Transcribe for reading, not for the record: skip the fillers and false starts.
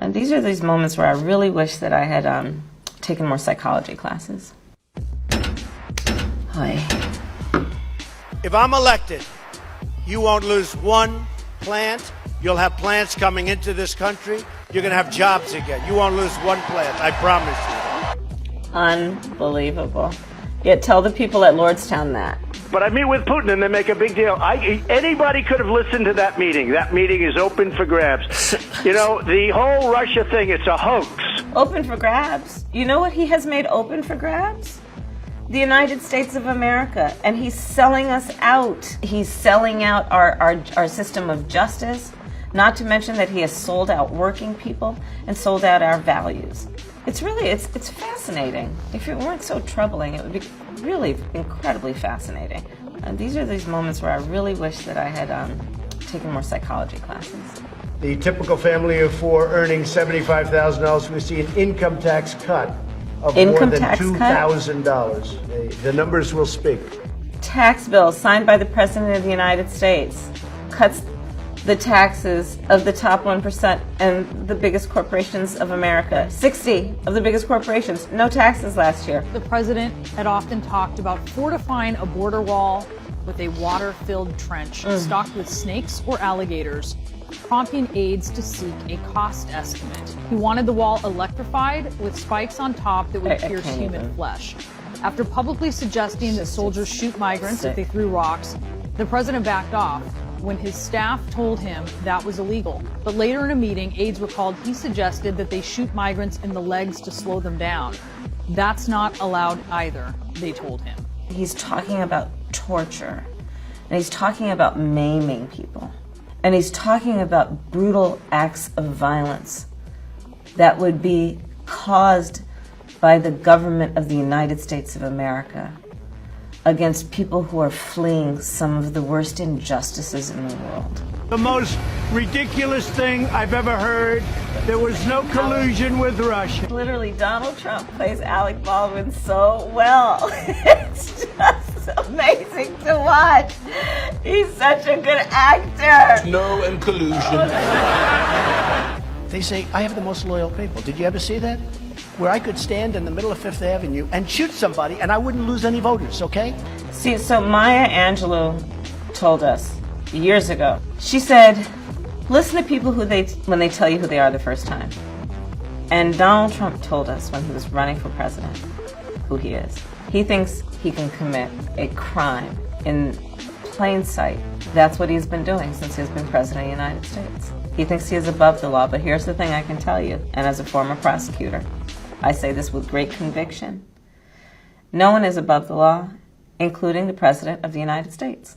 And these are these moments where I really wish that I had taken more psychology classes. Hi. If I'm elected, you won't lose one plant. You'll have plants coming into this country. You're going to have jobs again. You won't lose one plant, I promise you. Unbelievable. Yeah, tell the people at Lordstown that. But I meet with Putin and they make a big deal. Anybody could have listened to that meeting. That meeting is open for grabs. You know, the whole Russia thing, it's a hoax. Open for grabs? You know what he has made open for grabs? The United States of America. And he's selling us out. He's selling out our system of justice. Not to mention that he has sold out working people and sold out our values. It's really, it's fascinating. If it weren't so troubling, it would be really incredibly fascinating. And these are these moments where I really wish that I had taken more psychology classes. The typical family of four earning $75,000 will see an income tax cut of more than $2,000. The numbers will speak. Tax bill signed by the President of the United States cuts the taxes of the top 1% and the biggest corporations of America. 60 of the biggest corporations, no taxes last year. The president had often talked about fortifying a border wall with a water-filled trench stocked with snakes or alligators, prompting aides to seek a cost estimate. He wanted the wall electrified with spikes on top that would pierce human flesh. After publicly suggesting that soldiers shoot migrants if they threw rocks, the president backed off when his staff told him that was illegal. But later in a meeting, aides recalled he suggested that they shoot migrants in the legs to slow them down. That's not allowed either, they told him. He's talking about torture, and he's talking about maiming people, and he's talking about brutal acts of violence that would be caused by the government of the United States of America against people who are fleeing some of the worst injustices in the world. The most ridiculous thing I've ever heard. There was no collusion with Russia. Literally, Donald Trump plays Alec Baldwin so well. It's just amazing to watch. He's such a good actor. No and collusion. They say, I have the most loyal people. Did you ever see that? Where I could stand in the middle of Fifth Avenue and shoot somebody and I wouldn't lose any voters, okay? See, so Maya Angelou told us years ago, she said, listen to people when they tell you who they are the first time. And Donald Trump told us when he was running for president who he is. He thinks he can commit a crime in plain sight. That's what he's been doing since he's been president of the United States. He thinks he is above the law, but here's the thing I can tell you, and as a former prosecutor, I say this with great conviction. No one is above the law, including the President of the United States.